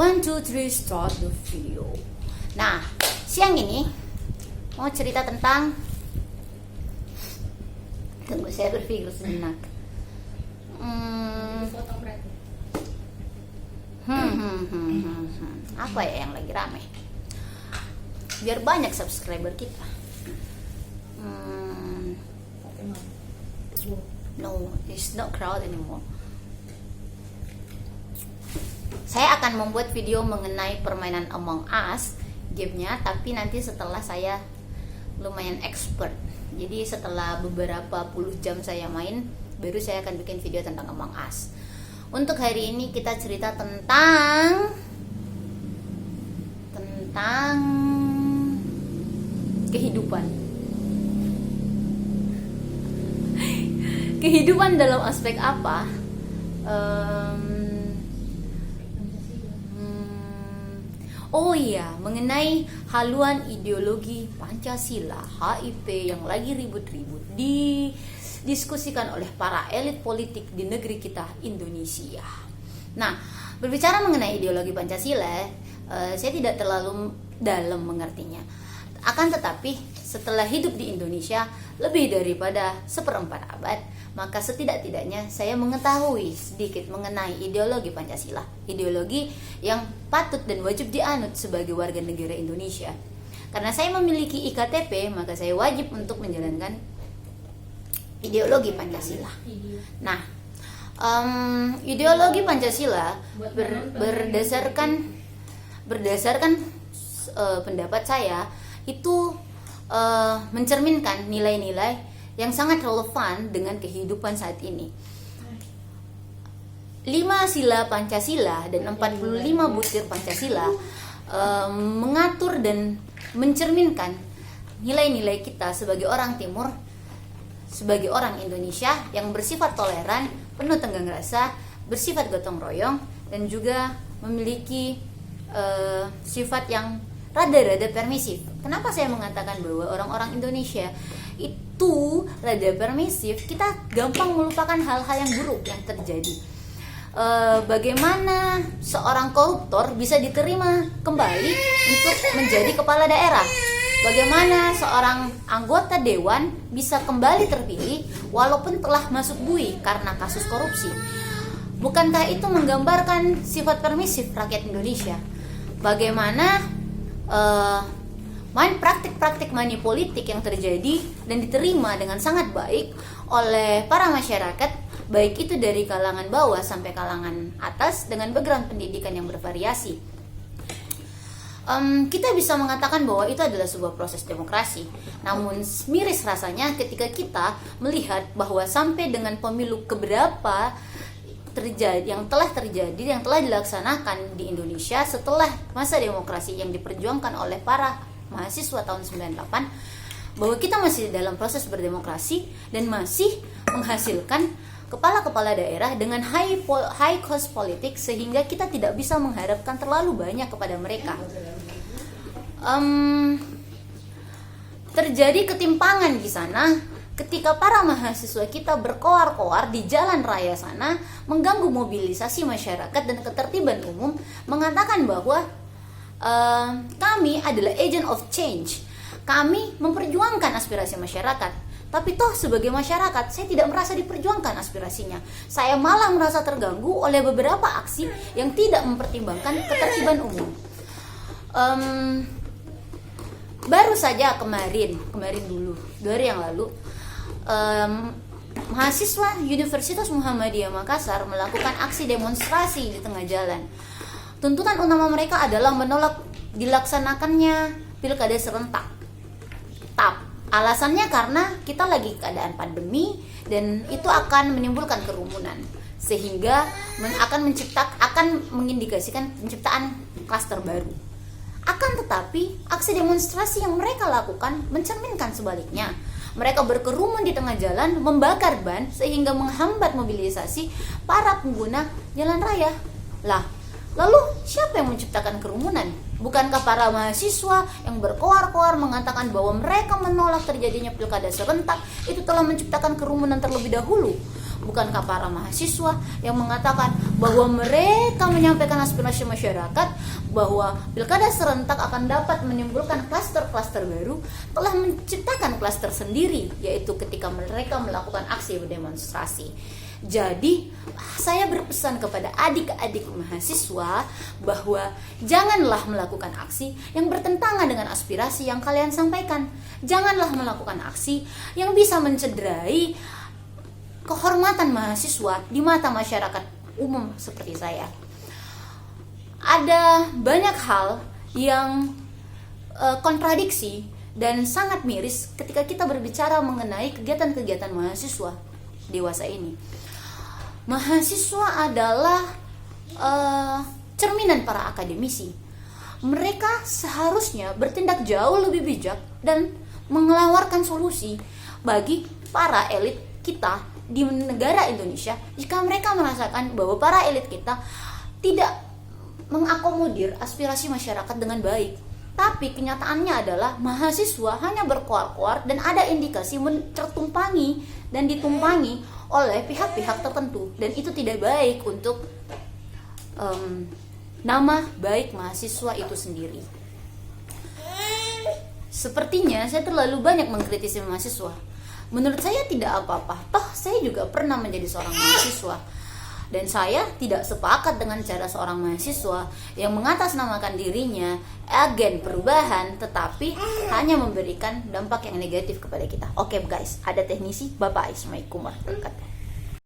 One, two, three, start the video. Nah, siang ini mau cerita tentang, tunggu saya berpikir sejenak. Apa ya yang lagi rame? Biar banyak subscriber kita. No, it's not crowd anymore. Saya akan membuat video mengenai permainan Among Us, gamenya, tapi nanti setelah saya lumayan expert. Jadi setelah beberapa puluh jam saya main, baru saya akan bikin video tentang Among Us. Untuk hari ini kita cerita tentang kehidupan. Kehidupan dalam aspek apa? Oh iya, mengenai haluan ideologi Pancasila, HIP yang lagi ribut-ribut didiskusikan oleh para elit politik di negeri kita, Indonesia. Nah, berbicara mengenai ideologi Pancasila, saya tidak terlalu dalam mengertinya. Akan tetapi, setelah hidup di Indonesia lebih daripada 1/4 abad, maka setidak-tidaknya saya mengetahui sedikit mengenai ideologi Pancasila, ideologi yang patut dan wajib dianut sebagai warga negara Indonesia. Karena saya memiliki IKTP, maka saya wajib untuk menjalankan ideologi Pancasila. Nah, ideologi Pancasila berdasarkan pendapat saya itu mencerminkan nilai-nilai yang sangat relevan dengan kehidupan saat ini. 5 sila Pancasila dan 45 butir Pancasila mengatur dan mencerminkan nilai-nilai kita sebagai orang Timur, sebagai orang Indonesia yang bersifat toleran, penuh tenggang rasa, bersifat gotong royong, dan juga memiliki sifat yang rada-rada permisif. Kenapa saya mengatakan bahwa orang-orang Indonesia itu rada permisif? Kita gampang melupakan hal-hal yang buruk yang terjadi. Bagaimana seorang koruptor bisa diterima kembali untuk menjadi kepala daerah? Bagaimana seorang anggota dewan bisa kembali terpilih walaupun telah masuk bui karena kasus korupsi? Bukankah itu menggambarkan sifat permisif rakyat Indonesia? Bagaimana praktik-praktik money politik yang terjadi dan diterima dengan sangat baik oleh para masyarakat, baik itu dari kalangan bawah sampai kalangan atas dengan background pendidikan yang bervariasi. Kita bisa mengatakan bahwa itu adalah sebuah proses demokrasi. Namun miris rasanya ketika kita melihat bahwa sampai dengan pemilu keberapa yang telah dilaksanakan di Indonesia setelah masa demokrasi yang diperjuangkan oleh para mahasiswa tahun 98, bahwa kita masih dalam proses berdemokrasi dan masih menghasilkan kepala-kepala daerah dengan high cost politik, sehingga kita tidak bisa mengharapkan terlalu banyak kepada mereka. Terjadi ketimpangan di sana ketika para mahasiswa kita berkoar-koar di jalan raya sana, mengganggu mobilisasi masyarakat dan ketertiban umum, mengatakan bahwa kami adalah agent of change. Kami memperjuangkan aspirasi masyarakat. Tapi toh sebagai masyarakat, saya tidak merasa diperjuangkan aspirasinya. Saya malah merasa terganggu oleh beberapa aksi yang tidak mempertimbangkan ketertiban umum. Baru saja kemarin dulu, 2 hari yang lalu, mahasiswa Universitas Muhammadiyah Makassar melakukan aksi demonstrasi di tengah jalan. Tuntutan utama mereka adalah menolak dilaksanakannya pilkada serentak. Alasannya karena kita lagi keadaan pandemi dan itu akan menimbulkan kerumunan, sehingga akan mengindikasikan penciptaan klaster baru. Akan tetapi aksi demonstrasi yang mereka lakukan mencerminkan sebaliknya. Mereka berkerumun di tengah jalan, membakar ban sehingga menghambat mobilisasi para pengguna jalan raya. Lalu siapa yang menciptakan kerumunan? Bukankah para mahasiswa yang berkoar-koar mengatakan bahwa mereka menolak terjadinya pilkada serentak itu telah menciptakan kerumunan terlebih dahulu? Bukankah para mahasiswa yang mengatakan bahwa mereka menyampaikan aspirasi masyarakat bahwa pilkada serentak akan dapat menimbulkan klaster-klaster baru, telah menciptakan klaster sendiri, yaitu ketika mereka melakukan aksi demonstrasi. Jadi saya berpesan kepada adik-adik mahasiswa bahwa janganlah melakukan aksi yang bertentangan dengan aspirasi yang kalian sampaikan. Janganlah melakukan aksi yang bisa mencederai kehormatan mahasiswa di mata masyarakat umum seperti saya. Ada banyak hal yang kontradiksi dan sangat miris ketika kita berbicara mengenai kegiatan-kegiatan mahasiswa dewasa ini. Mahasiswa adalah cerminan para akademisi. Mereka seharusnya bertindak jauh lebih bijak dan mengeluarkan solusi bagi para elit kita di negara Indonesia jika mereka merasakan bahwa para elit kita tidak mengakomodir aspirasi masyarakat dengan baik. Tapi kenyataannya adalah mahasiswa hanya berkoar-koar dan ada indikasi tertumpangi dan ditumpangi oleh pihak-pihak tertentu, dan itu tidak baik untuk nama baik mahasiswa itu sendiri. Sepertinya saya terlalu banyak mengkritisi mahasiswa. Menurut saya tidak apa-apa, toh saya juga pernah menjadi seorang mahasiswa. Dan saya tidak sepakat dengan cara seorang mahasiswa yang mengatasnamakan dirinya agen perubahan, tetapi hanya memberikan dampak yang negatif kepada kita. Oke guys, ada teknisi. Bye-bye. Assalamualaikum warahmatullahi wabarakatuh.